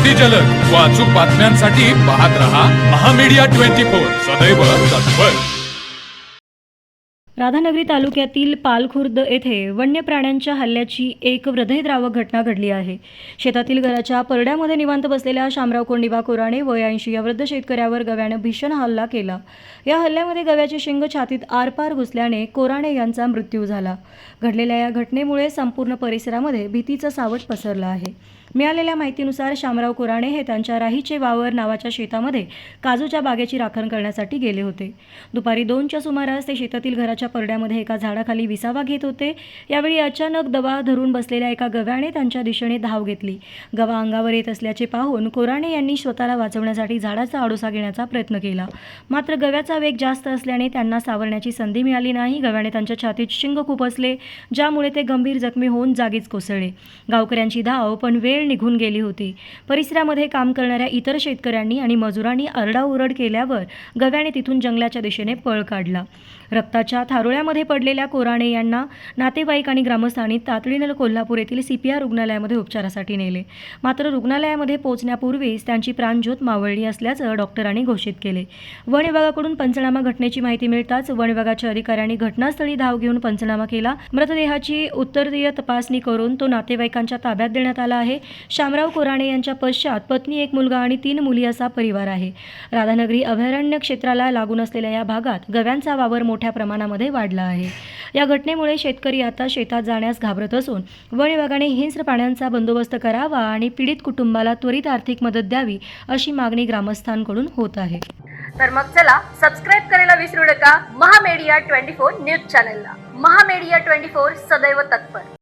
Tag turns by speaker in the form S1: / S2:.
S1: अगदी जलद व अचूक बातम्यांसाठी पाहत रहा महामीडिया 24 सदैव तत्पर।
S2: राधानगरी तालुक्यातील पालखुर्द येथे वन्य प्राण्यांच्या हल्ल्याची एक हृदयद्रावक घटना घडली आहे। शेतातील घराच्या परड्यामध्ये निवांत बसलेल्या शामराव कोंडिबा कोराणे वय 80 या वृद्ध शेतकऱ्यावर गव्याने भीषण हल्ला केला। या हल्ल्यामध्ये गव्याचे शिंग छातीत आरपार घुसल्याने कोराणे यांचा मृत्यू झाला। घडलेल्या या घटनेमुळे संपूर्ण परिसरामध्ये भीतीचं सावट पसरलं आहे। मिळालेल्या माहितीनुसार शामराव कोराणे हे त्यांच्या राहीचे वावर नावाच्या शेतामध्ये काजूच्या बागेची राखण करण्यासाठी गेले होते। दुपारी 2च्या सुमारास ते शेतातील घराच्या परड्यामध्ये एका झाडाखाली विसावा घेत होते। यावेळी अचानक दबा धरून बसलेल्या एका गव्याने त्यांच्या दिशेने धाव घेतली। गवा अंगावर येत असल्याचे पाहून कोराणे यांनी स्वतःला वाचवण्यासाठी झाडाचा आडोसा घेण्याचा प्रयत्न केला, मात्र गव्याचा वेग जास्त असल्याने त्यांना सावरण्याची संधी मिळाली नाही। गव्याने त्यांच्या छातीत शिंग खुपसले, ज्यामुळे ते गंभीर जखमी होऊन जागीच कोसळले। गावकऱ्यांची धाव पण वेळ निघून गेली होती। परिसरामध्ये काम करणाऱ्या इतर शेतकऱ्यांनी आणि मजुरांनी आरडाओरड केल्यावर गव्याने तिथून जंगलाच्या दिशेने पळ काढला। रक्ताच्या थारोळ्यामध्ये पडलेल्या कोराणे यांना नातेवाईक आणि ग्रामस्थांनी तातडीने कोल्हापूर येथील CPR रुग्णालयामध्ये उपचारासाठी नेले, मात्र रुग्णालयामध्ये पोहोचण्यापूर्वीच त्यांची प्राणज्योत मावळली असल्याचं डॉक्टरांनी घोषित केले। वन विभागाकडून पंचनामा घटनेची माहिती मिळताच वन विभागाच्या अधिकाऱ्यांनी घटनास्थळी धाव घेऊन पंचनामा केला। मृतदेहाची उत्तरीय तपासणी करून तो नातेवाईकांच्या ताब्यात देण्यात आला आहे। शामराव कोराणे यांच्या पश्चात पत्नी, एक मुलगा आणि 3 मुली असा परिवार आहे। राधानगरी अभयारण्य क्षेत्राला लागून असलेल्या या भागात गव्यांचा वावर मोठ्या प्रमाणामध्ये वाढला आहे। या घटनेमुळे शेतकरी आता शेतात जाण्यास घाबरत असून वन विभागाने हिंस्र प्राण्यांचा बंदोबस्त करावा आणि पीडित कुटुंबाला त्वरित आर्थिक मदत द्यावी अशी मागणी ग्रामस्थांकडून होत आहे।
S3: तर मग चला सबस्क्राईब करायला विसरू नका महामीडिया 24 न्यूज चॅनलला। महामीडिया 24 सदैव तत्पर।